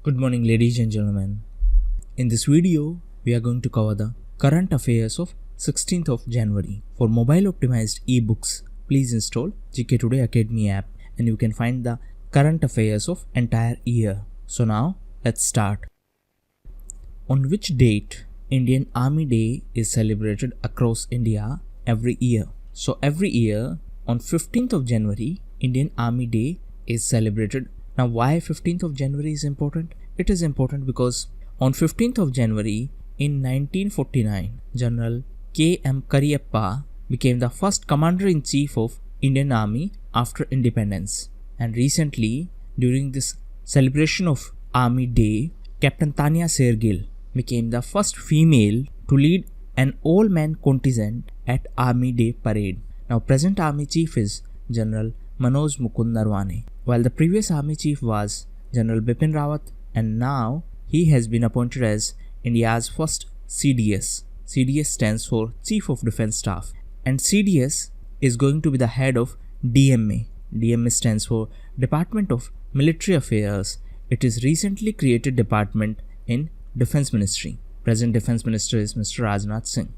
Good morning, ladies and gentlemen. In this video, we are going to cover the current affairs of 16th of January. For mobile optimized ebooks, please install GKToday Academy app and you can find the current affairs of entire year. So now, let's start. On which date Indian Army Day is celebrated across India every year? So every year on 15th of January, Indian Army Day is celebrated. Now why 15th of January is important? It is important because on 15th of January in 1949, General K.M. Kariappa became the first Commander-in-Chief of Indian Army after independence. And recently, during this celebration of Army Day, Captain Tanya Sergil became the first female to lead an all-man contingent at Army Day parade. Now present Army Chief is General Manoj Mukund Narwane, while the previous Army Chief was General Bipin Rawat, and now he has been appointed as India's first CDS. CDS stands for Chief of Defence Staff, and CDS is going to be the head of DMA. DMA stands for Department of Military Affairs. It is recently created department in Defence Ministry. Present Defence Minister is Mr. Rajnath Singh.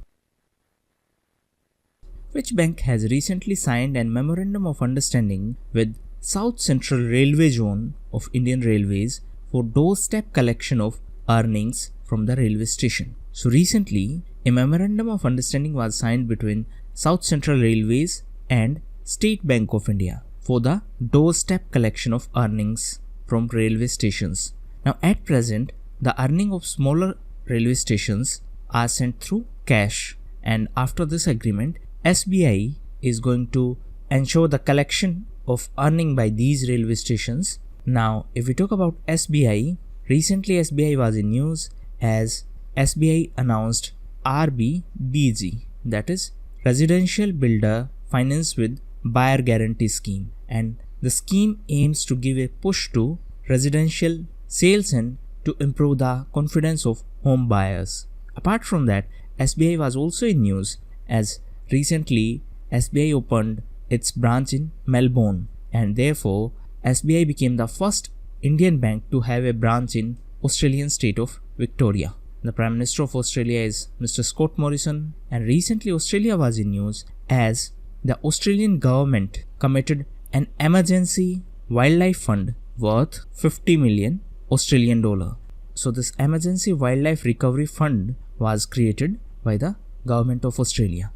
Which bank has recently signed a memorandum of understanding with South Central Railway Zone of Indian Railways for doorstep collection of earnings from the railway station? So recently, a memorandum of understanding was signed between South Central Railways and State Bank of India for the doorstep collection of earnings from railway stations. Now at present, the earning of smaller railway stations are sent through cash, and after this agreement, SBI is going to ensure the collection of earning by these railway stations. Now, if we talk about SBI, recently SBI was in news as SBI announced RBBG, that is Residential Builder Finance with Buyer Guarantee Scheme, and the scheme aims to give a push to residential sales and to improve the confidence of home buyers. Apart from that, SBI was also in news as recently SBI opened its branch in Melbourne, and therefore SBI became the first Indian bank to have a branch in Australian state of Victoria. The Prime Minister of Australia is Mr. Scott Morrison, and recently Australia was in news as the Australian government committed an emergency wildlife fund worth 50 million Australian dollar. So this emergency wildlife recovery fund was created by the government of Australia.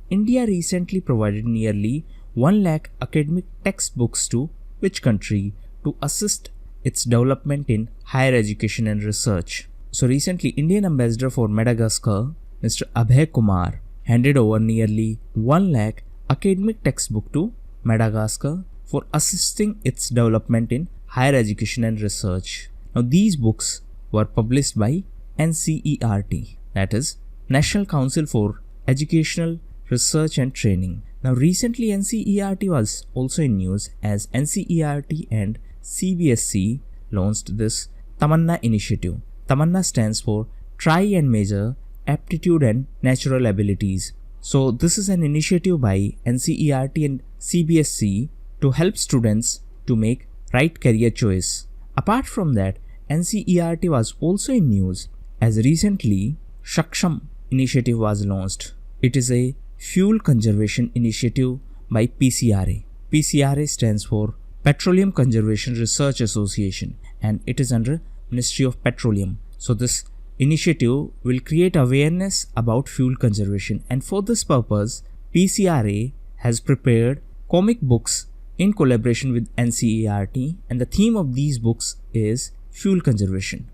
India recently provided nearly 1 lakh academic textbooks to which country to assist its development in higher education and research? So recently, Indian Ambassador for Madagascar, Mr. Abhay Kumar, handed over nearly 1 lakh academic textbook to Madagascar for assisting its development in higher education and research. Now these books were published by NCERT, that is National Council for Educational Research and Training. Now recently NCERT was also in news as NCERT and CBSE launched this Tamanna initiative. Tamanna stands for Try and Measure Aptitude and Natural Abilities. So this is an initiative by NCERT and CBSE to help students to make right career choice. Apart from that, NCERT was also in news as recently Saksham initiative was launched. It is a fuel conservation initiative by PCRA. PCRA stands for Petroleum Conservation Research Association, and it is under Ministry of Petroleum. So this initiative will create awareness about fuel conservation, and for this purpose PCRA has prepared comic books in collaboration with NCERT, and the theme of these books is fuel conservation.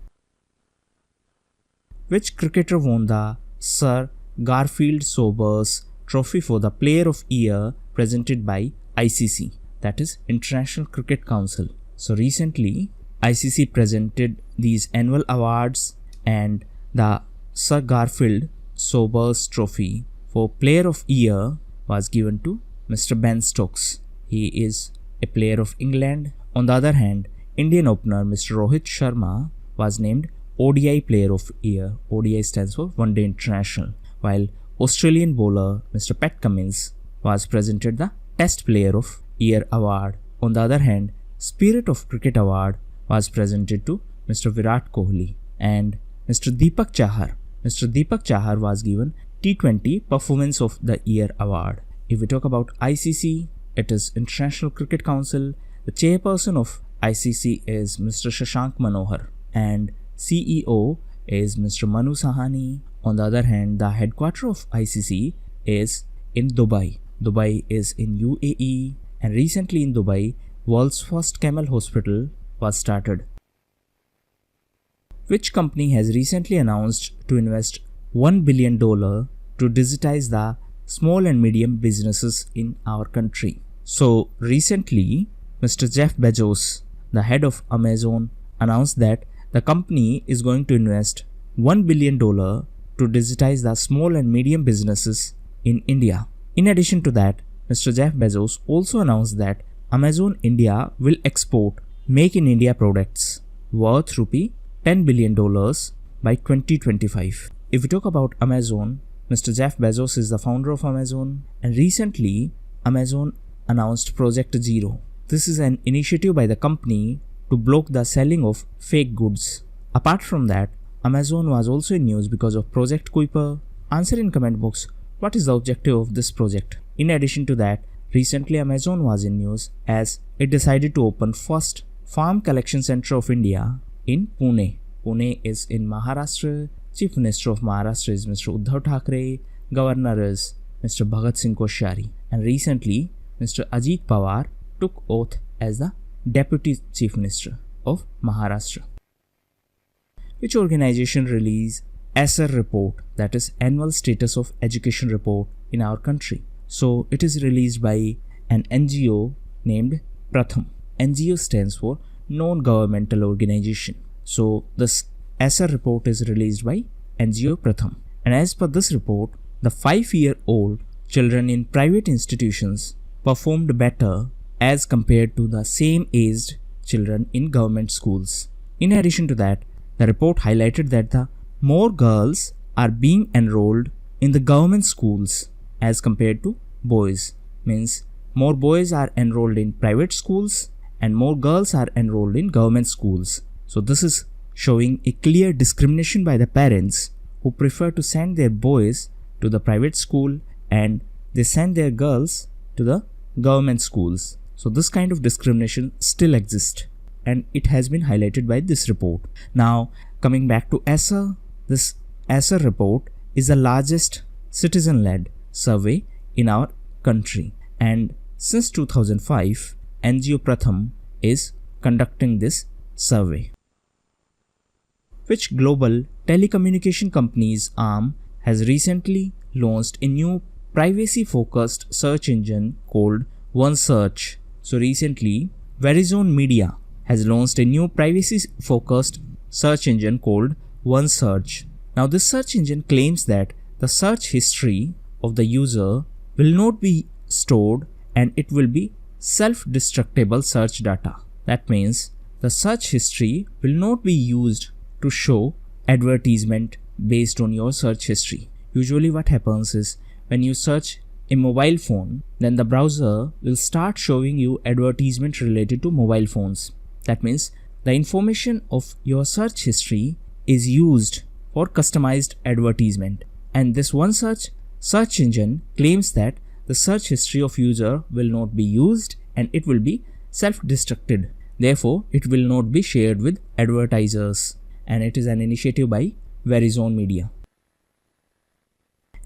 Which cricketer won the Sir Garfield Sobers Trophy for the Player of Year presented by ICC, that is International Cricket Council? So recently ICC presented these annual awards, and the Sir Garfield Sobers Trophy for Player of Year was given to Mr. Ben Stokes. He is a player of England. On the other hand, Indian opener Mr. Rohit Sharma was named ODI Player of Year. ODI stands for One Day International, while Australian bowler Mr. Pat Cummins was presented the Test Player of Year award. On the other hand, Spirit of Cricket award was presented to Mr. Virat Kohli and Mr. Deepak Chahar. Mr. Deepak Chahar was given T20 Performance of the Year award. If we talk about ICC, it is International Cricket Council. The chairperson of ICC is Mr. Shashank Manohar and CEO is Mr. Manu Sahani. On the other hand, the headquarters of ICC is in Dubai. Dubai is in UAE, and recently in Dubai, world's first camel hospital was started. Which company has recently announced to invest $1 billion to digitize the small and medium businesses in our country? So recently, Mr. Jeff Bezos, the head of Amazon, announced that the company is going to invest $1 billion to digitize the small and medium businesses in India. In addition to that, Mr. Jeff Bezos also announced that Amazon India will export Make in India products worth $10 billion by 2025. If we talk about Amazon, Mr. Jeff Bezos is the founder of Amazon, and recently Amazon announced Project Zero. This is an initiative by the company to block the selling of fake goods. Apart from that, Amazon was also in news because of Project Kuiper. Answer in comment box what is the objective of this project. In addition to that, recently Amazon was in news as it decided to open first farm collection center of India in Pune. Pune is in Maharashtra. Chief Minister of Maharashtra is Mr. Uddhav Thackeray. Governor is Mr. Bhagat Singh Koshari. And recently, Mr. Ajit Pawar took oath as the Deputy Chief Minister of Maharashtra. Which organization released ASER report, that is Annual Status of Education report in our country? So it is released by an NGO named Pratham. NGO stands for Non-Governmental Organization. So this ASER report is released by NGO Pratham. And as per this report, the 5-year-old children in private institutions performed better as compared to the same aged children in government schools. In addition to that, the report highlighted that the more girls are being enrolled in the government schools as compared to boys. Means more boys are enrolled in private schools and more girls are enrolled in government schools. So this is showing a clear discrimination by the parents who prefer to send their boys to the private school and they send their girls to the government schools. So this kind of discrimination still exists and it has been highlighted by this report. Now coming back to ASER, this ASER report is the largest citizen-led survey in our country, and since 2005 NGO Pratham is conducting this survey. Which global telecommunication company's arm has recently launched a new privacy-focused search engine called OneSearch? So recently, Verizon Media has launched a new privacy-focused search engine called OneSearch. Now this search engine claims that the search history of the user will not be stored and it will be self-destructible search data. That means the search history will not be used to show advertisement based on your search history. Usually what happens is when you search a mobile phone, then the browser will start showing you advertisement related to mobile phones. That means the information of your search history is used for customized advertisement, and this OneSearch search engine claims that the search history of user will not be used and it will be self-destructed. Therefore, it will not be shared with advertisers, and it is an initiative by Verizon Media.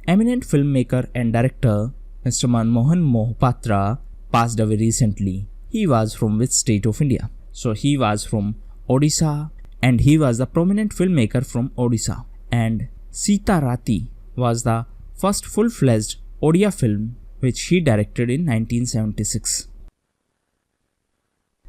Eminent filmmaker and director Mr. Mohan Patra passed away recently. He was from which state of India? So he was from Orissa and he was the prominent filmmaker from Orissa. And Sita Rati was the first full-fledged Odia film which he directed in 1976.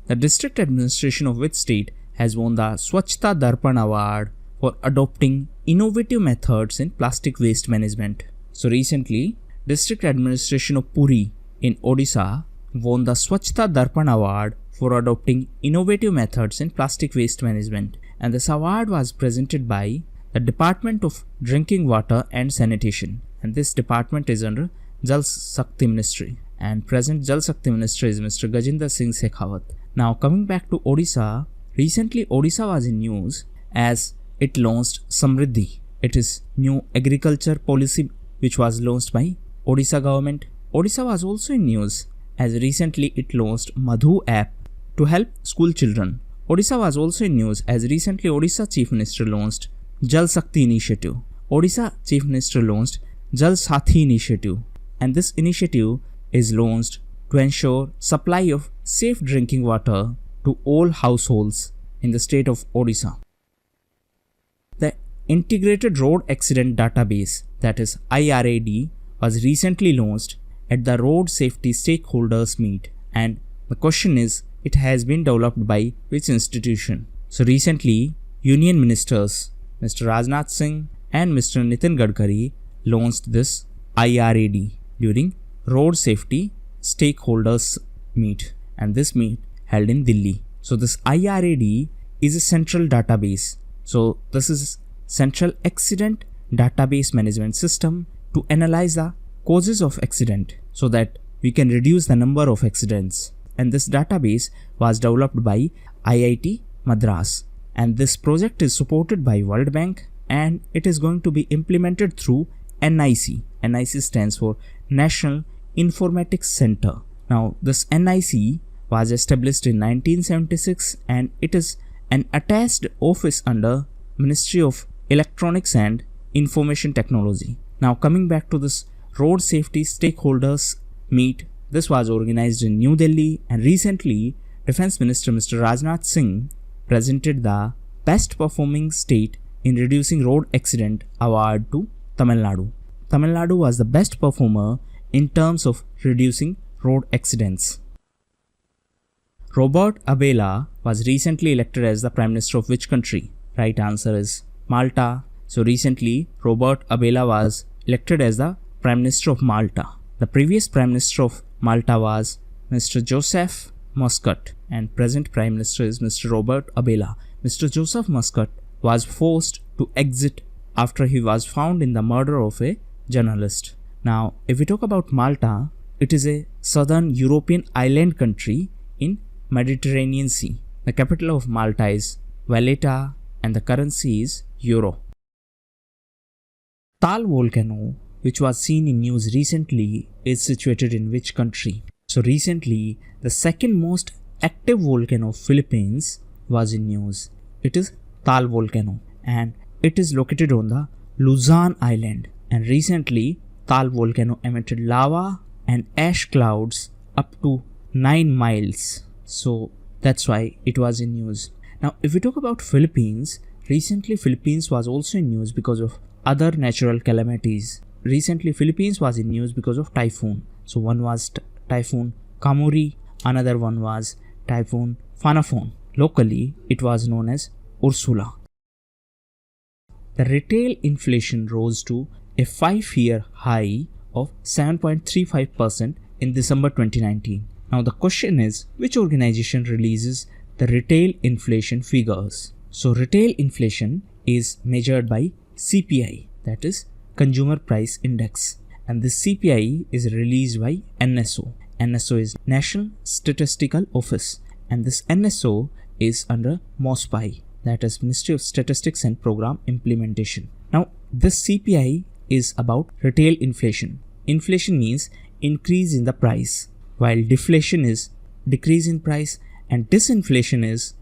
The district administration of which state has won the Swachhta Darpan Award for adopting innovative methods in plastic waste management. So recently, district administration of Puri in Odisha won the Swachhta Darpan Award for adopting innovative methods in plastic waste management, and this award was presented by the Department of Drinking Water and Sanitation, and this department is under Jal Shakti Ministry, and present Jal Shakti Minister is Mr. Gajinder Singh Shekhawat. Now coming back to Odisha, recently Orissa was in news as it launched Samriddhi. It is new agriculture policy which was launched by Orissa government. Orissa was also in news as recently it launched Madhu app to help school children. Orissa was also in news as recently Orissa Chief Minister launched Jal Shakti initiative. Orissa Chief Minister launched Jal Sathi initiative, and this initiative is launched to ensure supply of safe drinking water to all households in the state of Orissa. The Integrated Road Accident Database, that is IRAD, was recently launched at the Road Safety Stakeholders Meet, and the question is, it has been developed by which institution? So recently, Union Ministers Mr. Rajnath Singh and Mr. Nitin Gadkari launched this IRAD during Road Safety Stakeholders Meet, and this meet held in Delhi. So this IRAD is a central database. So this is Central Accident Database Management System to analyze the causes of accident so that we can reduce the number of accidents. And this database was developed by IIT Madras, and this project is supported by World Bank, and it is going to be implemented through NIC. NIC stands for National Informatics Center. Now this NIC was established in 1976, and it is an attached office under Ministry of Electronics and Information Technology. Now coming back to this Road Safety Stakeholders Meet, this was organized in New Delhi, and recently Defense Minister Mr. Rajnath Singh presented the Best Performing State in Reducing Road Accident Award to Tamil Nadu. Tamil Nadu was the best performer in terms of reducing road accidents. Robert Abela was recently elected as the Prime Minister of which country? Right answer is Malta. So recently Robert Abela was elected as the Prime Minister of Malta. The previous Prime Minister of Malta was Mr. Joseph Muscat, and present Prime Minister is Mr. Robert Abela. Mr. Joseph Muscat was forced to exit after he was found in the murder of a journalist. Now, if we talk about Malta, it is a southern European island country in Mediterranean Sea. The capital of Malta is Valletta, and the currency is Euro. Tal volcano, which was seen in news recently, is situated in which country? So recently, the second most active volcano of Philippines was in news. It is Tal volcano, and it is located on the Luzon Island. And recently, Tal volcano emitted lava and ash clouds up to 9 miles. So that's why it was in news. Now, if we talk about Philippines, recently Philippines was also in news because of other natural calamities. Recently, Philippines was in news because of typhoon. So one was Typhoon Kamuri, another one was Typhoon Phanafon. Locally, it was known as Ursula. The retail inflation rose to a 5-year high of 7.35% in December 2019. Now the question is, which organization releases the retail inflation figures? So retail inflation is measured by CPI, that is Consumer Price Index, and this CPI is released by NSO. NSO is National Statistical Office, and this NSO is under MOSPI, that is Ministry of Statistics and Program Implementation. Now this CPI is about retail inflation. Inflation means increase in the price, while deflation is decrease in price, and disinflation is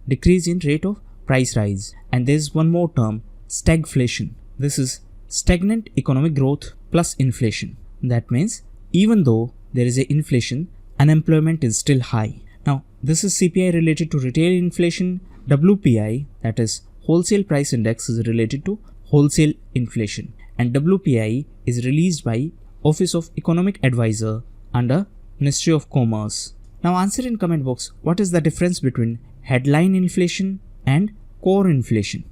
decrease in rate of price rise. And there is one more term, stagflation. This is stagnant economic growth plus inflation. That means even though there is a inflation, unemployment is still high. Now this is CPI related to retail inflation. WPI, that is Wholesale Price Index, is related to wholesale inflation, and WPI is released by Office of Economic Advisor under Ministry of Commerce. Now answer in comment box, what is the difference between headline inflation and core inflation?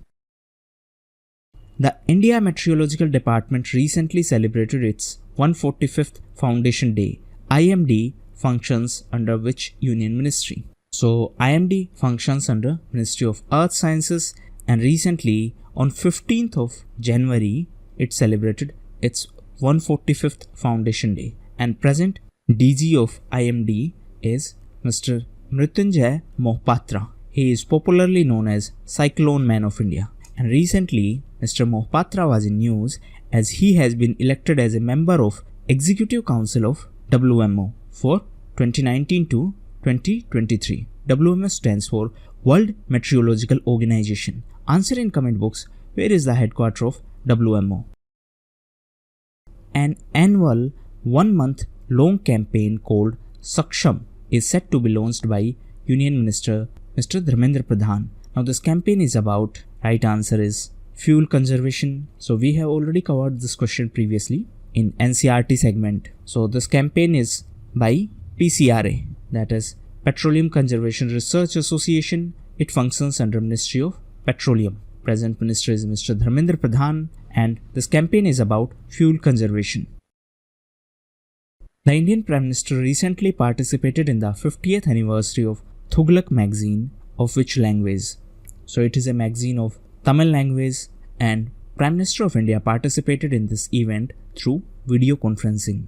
The India Meteorological Department recently celebrated its 145th Foundation Day. IMD functions under which union ministry? So IMD functions under Ministry of Earth Sciences, and recently on 15th of January it celebrated its 145th Foundation Day, and present DG of IMD is Mr. Mrityunjay Patra. he is popularly known as Cyclone Man of India. And recently, Mr. Patra was in news as he has been elected as a member of Executive Council of WMO for 2019 to 2023. WMO stands for World Meteorological Organization. Answer in comment box, where is the headquarters of WMO? An annual 1-month long campaign called Saksham is set to be launched by Union Minister Mr. Dharmendra Pradhan. Now this campaign is about, right answer is fuel conservation. So we have already covered this question previously in NCRT segment. So this campaign is by PCRA, that is Petroleum Conservation Research Association. It functions under Ministry of Petroleum. Present Minister is Mr. Dharmendra Pradhan, and this campaign is about fuel conservation. The Indian Prime Minister recently participated in the 50th anniversary of Tughlaq magazine. Of which language? So it is a magazine of Tamil language, and Prime Minister of India participated in this event through video conferencing.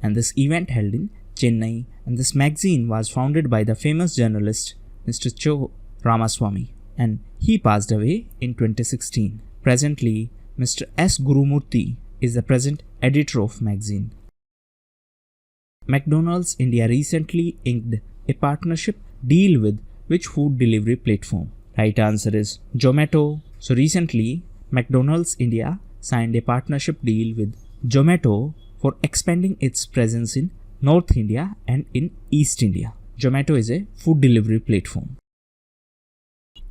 And this event held in Chennai, and this magazine was founded by the famous journalist Mr. Cho Ramaswamy, and he passed away in 2016. Presently, Mr. S. Gurumurthy is the present editor of magazine. McDonald's India recently inked a partnership deal with which food delivery platform? Right answer is Zomato. So recently, McDonald's India signed a partnership deal with Zomato for expanding its presence in North India and in East India. Zomato is a food delivery platform.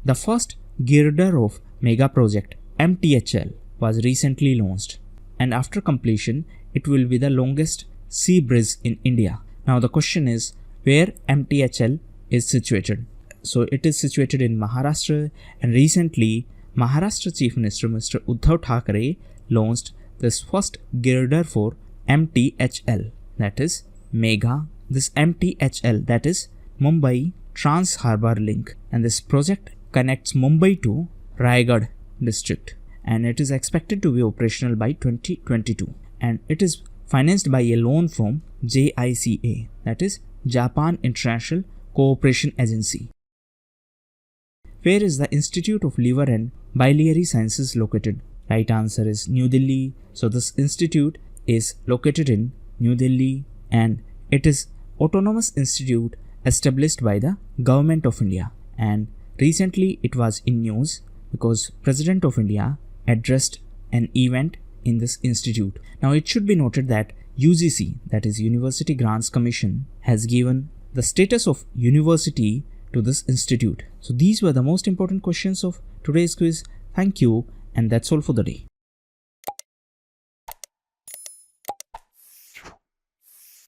The first girder of mega project MTHL was recently launched, and after completion, it will be the longest sea bridge in India. Now the question is, where MTHL is situated? So it is situated in Maharashtra, and recently Maharashtra Chief Minister Mr. Uddhav Thackeray launched this first girder for MTHL, that is Mega. This MTHL, that is Mumbai Trans Harbour Link, and this project connects Mumbai to Raigad district, and it is expected to be operational by 2022, and it is financed by a loan from JICA, that is Japan International Cooperation Agency. Where is the Institute of Liver and Biliary Sciences located? Right answer is New Delhi. So this institute is located in New Delhi, and it is autonomous institute established by the Government of India, and recently it was in news because President of India addressed an event in this institute. Now it should be noted that UGC, that is University Grants Commission, has given the status of university to this institute. So these were the most important questions of today's quiz. Thank you, and that's all for the day.